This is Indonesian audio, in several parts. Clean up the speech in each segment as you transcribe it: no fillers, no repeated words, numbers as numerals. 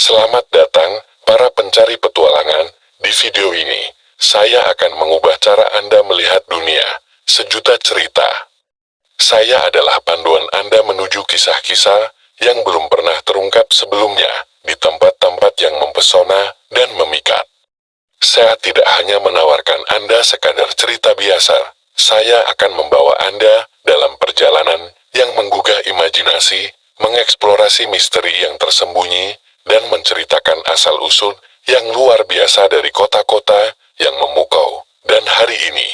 Selamat datang, para pencari petualangan. Di video ini, saya akan mengubah cara Anda melihat dunia. Sejuta cerita. Saya adalah panduan Anda menuju kisah-kisah yang belum pernah terungkap sebelumnya, di tempat-tempat yang mempesona dan memikat. Saya tidak hanya menawarkan Anda sekadar cerita biasa, saya akan membawa Anda dalam perjalanan yang menggugah imajinasi, mengeksplorasi misteri yang tersembunyi, dan menceritakan asal-usul yang luar biasa dari kota-kota yang memukau. Dan hari ini,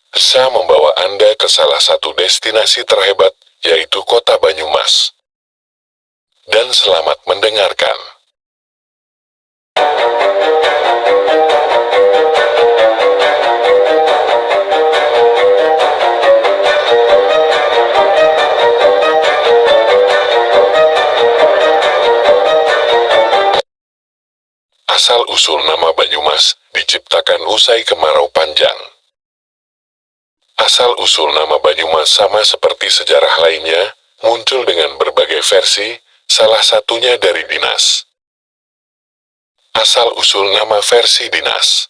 saya membawa Anda ke salah satu destinasi terhebat, yaitu Kota Banyumas. Dan selamat mendengarkan. Asal-usul nama Banyumas diciptakan usai kemarau panjang. Asal-usul nama Banyumas sama seperti sejarah lainnya, muncul dengan berbagai versi, salah satunya dari Dinas. Asal-usul nama versi Dinas.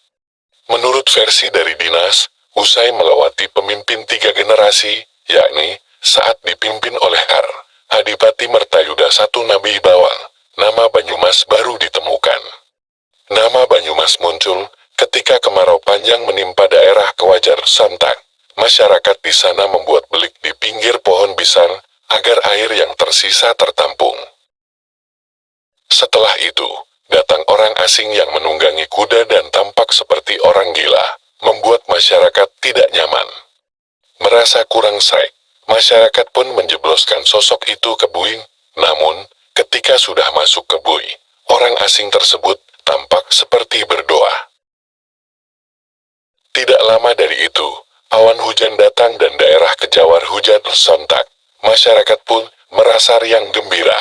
Menurut versi dari Dinas, usai melewati pemimpin 3 generasi, yakni saat dipimpin oleh Adipati Mertayuda I Nabi Bawang, nama Banyumas baru ditemukan. Nama Banyumas muncul ketika kemarau panjang menimpa daerah Kewajar Santak. Masyarakat di sana membuat belik di pinggir pohon pisang agar air yang tersisa tertampung. Setelah itu, datang orang asing yang menunggangi kuda dan tampak seperti orang gila, membuat masyarakat tidak nyaman. Merasa kurang sreg, masyarakat pun menjebloskan sosok itu ke buing. Namun, ketika sudah masuk ke buih, orang asing tersebut tampak seperti berdoa. Tidak lama dari itu, awan hujan datang dan daerah Kejawar hujan sontak. Masyarakat pun merasa riang gembira.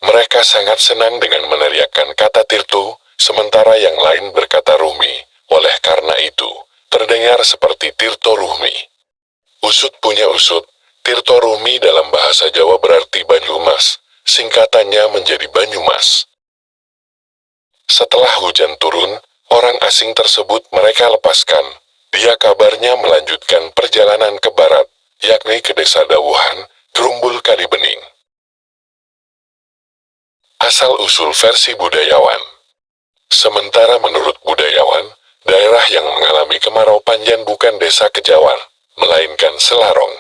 Mereka sangat senang dengan meneriakkan kata Tirto, sementara yang lain berkata Ruhmi. Oleh karena itu, terdengar seperti Tirto Ruhmi. Usut punya usut, Tirto Ruhmi dalam bahasa Jawa berarti Banyumas, singkatannya menjadi Banyumas. Setelah hujan turun, orang asing tersebut mereka lepaskan. Dia kabarnya melanjutkan perjalanan ke barat, yakni ke desa Dawuhan, Trumbul Kalibening. Asal-usul versi budayawan. Sementara menurut budayawan, daerah yang mengalami kemarau panjang bukan desa Kejawar, melainkan Selarong.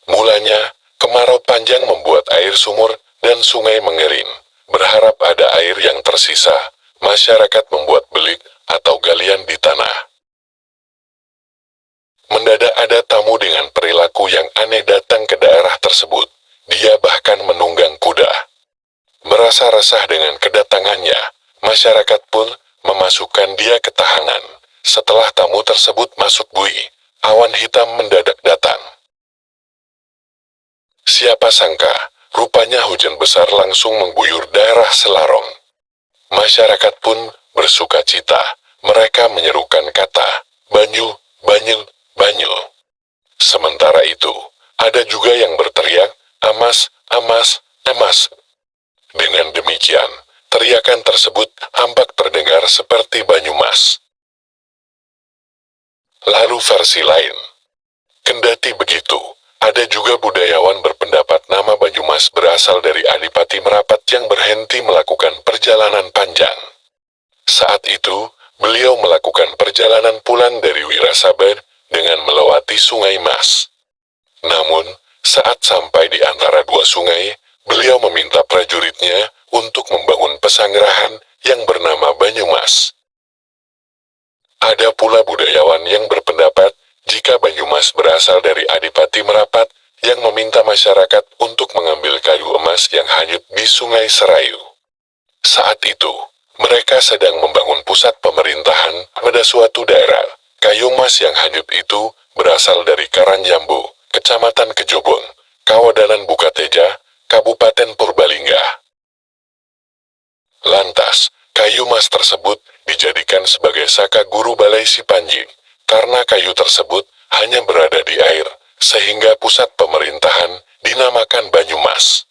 Mulanya, kemarau panjang membuat air sumur dan sungai mengering. Berharap ada air yang tersisa, masyarakat membuat belik atau galian di tanah. Mendadak ada tamu dengan perilaku yang aneh datang ke daerah tersebut. Dia bahkan menunggang kuda. Merasa resah dengan kedatangannya, masyarakat pun memasukkan dia ke tahanan. Setelah tamu tersebut masuk buih, awan hitam mendadak datang. Siapa sangka, rupanya hujan besar langsung mengguyur daerah Selarong. Masyarakat pun bersuka cita, mereka menyerukan kata, Banyu, Banyu, Banyu. Sementara itu, ada juga yang berteriak, Amas, Amas, Amas. Dengan demikian, teriakan tersebut tampak terdengar seperti Banyumas. Lalu versi lain. Kendati begitu, ada juga budayawan berpendapat nama Banyumas berasal dari Adipati Merapat yang berhenti melakukan perjalanan panjang. Saat itu, beliau melakukan perjalanan pulang dari Wirasabar dengan melewati Sungai Mas. Namun, saat sampai di antara dua sungai, beliau meminta prajuritnya untuk membangun pesanggrahan yang bernama Banyumas. Ada pula budayawan yang berpendapat jika Banyumas berasal dari Adipati Merapat yang meminta masyarakat untuk mengambil kayu emas yang hanyut di Sungai Serayu. Saat itu, mereka sedang membangun pusat pemerintahan pada suatu daerah. Kayu emas yang hanyut itu berasal dari Karangjambu, Kecamatan Kejobong, Kawadanan Bukateja, Kabupaten Purbalingga. Lantas, kayu emas tersebut dijadikan sebagai saka guru Balai Sipanjing, karena kayu tersebut hanya berada di air, sehingga pusat pemerintahan dinamakan Banyumas.